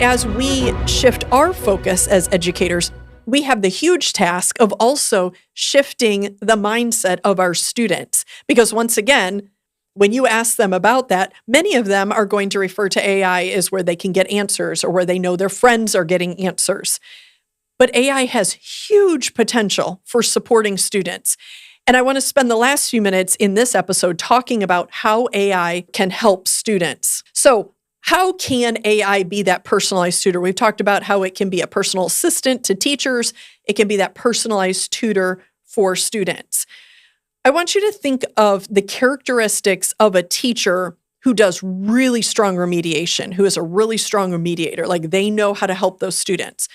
As we shift our focus as educators, we have the huge task of also shifting the mindset of our students. Because once again, when you ask them about that, many of them are going to refer to AI as where they can get answers or where they know their friends are getting answers. But AI has huge potential for supporting students. And I want to spend the last few minutes in this episode talking about how AI can help students. So, how can AI be that personalized tutor? We've talked about how it can be a personal assistant to teachers. It can be that personalized tutor for students. I want you to think of the characteristics of a teacher who does really strong remediation, who is a really strong remediator, like they know how to help those students.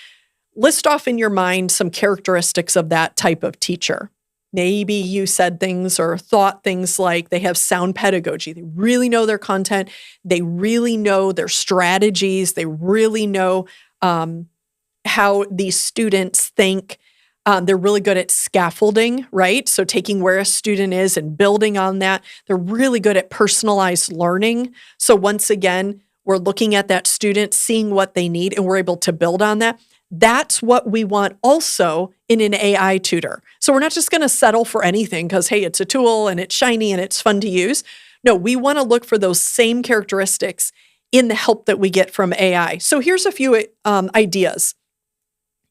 List off in your mind some characteristics of that type of teacher. Maybe you said things or thought things like they have sound pedagogy. They really know their content. They really know their strategies. They really know how these students think. They're really good at scaffolding, right? So taking where a student is and building on that. They're really good at personalized learning. So once again, we're looking at that student, seeing what they need, and we're able to build on that. That's what we want also in an AI tutor. So we're not just going to settle for anything because, hey, it's a tool and it's shiny and it's fun to use. No, we want to look for those same characteristics in the help that we get from AI. So here's a few ideas.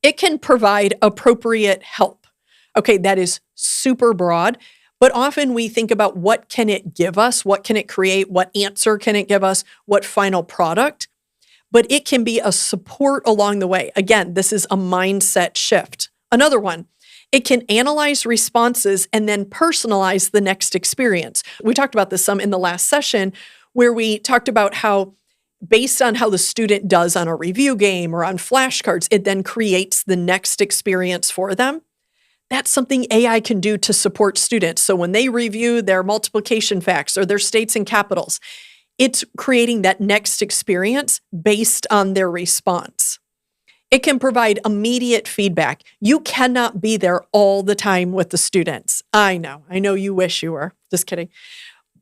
It can provide appropriate help. Okay, that is super broad, but often we think about what can it give us? What can it create? What answer can it give us? What final product? But it can be a support along the way. Again, this is a mindset shift. Another one, it can analyze responses and then personalize the next experience. We talked about this some in the last session where we talked about how based on how the student does on a review game or on flashcards, it then creates the next experience for them. That's something AI can do to support students. So when they review their multiplication facts or their states and capitals, it's creating that next experience based on their response. It can provide immediate feedback. You cannot be there all the time with the students. I know you wish you were. Just kidding.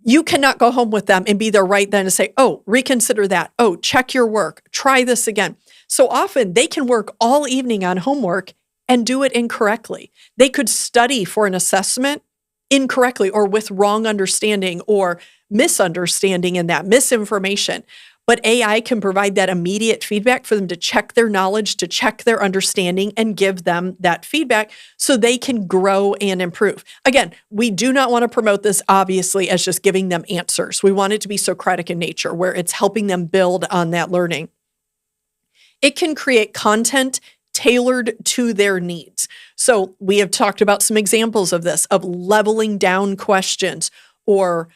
You cannot go home with them and be there right then and say, oh, reconsider that. Oh, check your work. Try this again. So often they can work all evening on homework and do it incorrectly. They could study for an assessment incorrectly or with wrong understanding or misunderstanding and that misinformation. But AI can provide that immediate feedback for them to check their knowledge, to check their understanding, and give them that feedback so they can grow and improve. Again, we do not want to promote this, obviously, as just giving them answers. We want it to be Socratic in nature, where it's helping them build on that learning. It can create content tailored to their needs. So we have talked about some examples of this, of leveling down questions or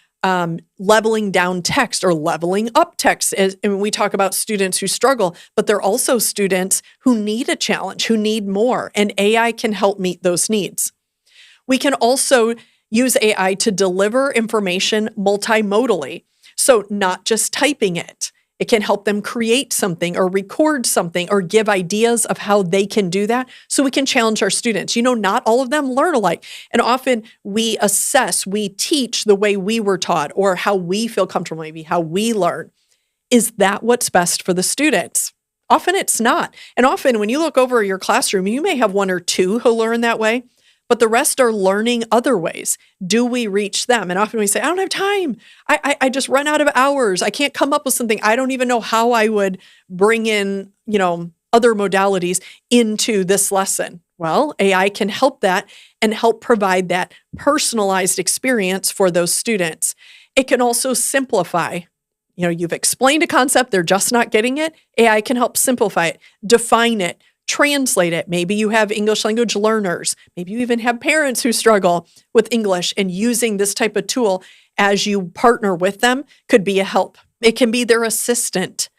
leveling down text or leveling up text. And we talk about students who struggle, but they're also students who need a challenge, who need more, and AI can help meet those needs. We can also use AI to deliver information multimodally. So not just typing it. It can help them create something or record something or give ideas of how they can do that so we can challenge our students. You know, not all of them learn alike. And often we assess, we teach the way we were taught or how we feel comfortable, maybe how we learn. Is that what's best for the students? Often it's not. And often when you look over your classroom, you may have one or two who learn that way, but the rest are learning other ways. Do we reach them? And often we say, I don't have time. I just run out of hours. I can't come up with something. I don't even know how I would bring in, other modalities into this lesson. Well, AI can help that and help provide that personalized experience for those students. It can also simplify. You've explained a concept, they're just not getting it. AI can help simplify it, define it, translate it. Maybe you have English language learners. Maybe you even have parents who struggle with English, and using this type of tool as you partner with them could be a help. It can be their assistant.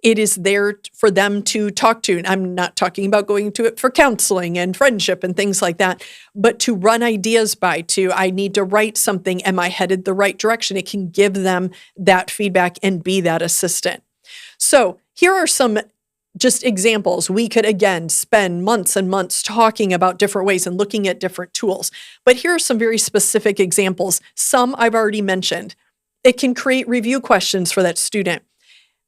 It is there for them to talk to. And I'm not talking about going to it for counseling and friendship and things like that, but to run ideas by, I need to write something. Am I headed the right direction? It can give them that feedback and be that assistant. So here are some just examples. We could, again, spend months and months talking about different ways and looking at different tools. But here are some very specific examples. Some I've already mentioned. It can create review questions for that student.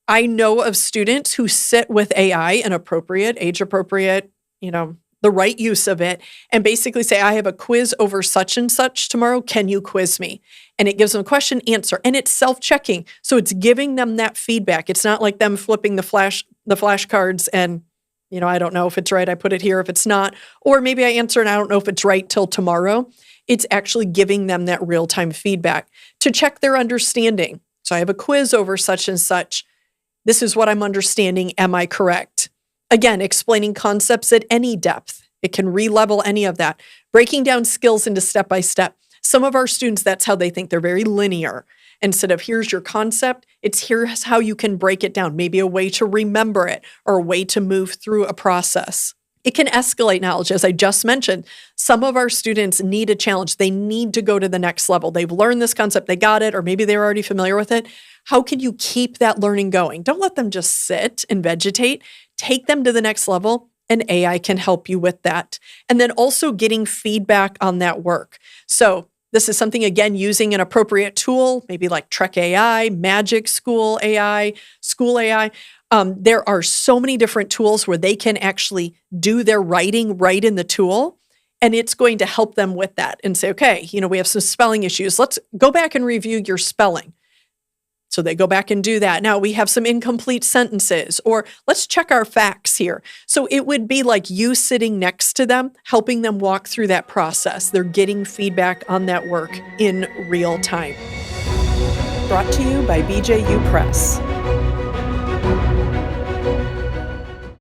I know of students who sit with AI, an appropriate, age appropriate, the right use of it, and basically say, I have a quiz over such and such tomorrow. Can you quiz me? And it gives them a question, answer, and it's self-checking. So it's giving them that feedback. It's not like them flipping the flashcards and, I don't know if it's right. I put it here if it's not, or maybe I answer and I don't know if it's right till tomorrow. It's actually giving them that real-time feedback to check their understanding. So I have a quiz over such and such. This is what I'm understanding. Am I correct? Again, explaining concepts at any depth. It can re-level any of that. Breaking down skills into step-by-step. Some of our students, that's how they think. They're very linear. Instead of here's your concept, it's here's how you can break it down. Maybe a way to remember it or a way to move through a process. It can escalate knowledge. As I just mentioned, some of our students need a challenge. They need to go to the next level. They've learned this concept, they got it, or maybe they're already familiar with it. How can you keep that learning going? Don't let them just sit and vegetate. Take them to the next level, and AI can help you with that. And then also getting feedback on that work. So this is something, again, using an appropriate tool, maybe like Trek AI, Magic School AI, School AI. There are so many different tools where they can actually do their writing right in the tool, and it's going to help them with that and say, okay, we have some spelling issues. Let's go back and review your spelling. So they go back and do that. Now we have some incomplete sentences, or let's check our facts here. So it would be like you sitting next to them, helping them walk through that process. They're getting feedback on that work in real time. Brought to you by BJU Press.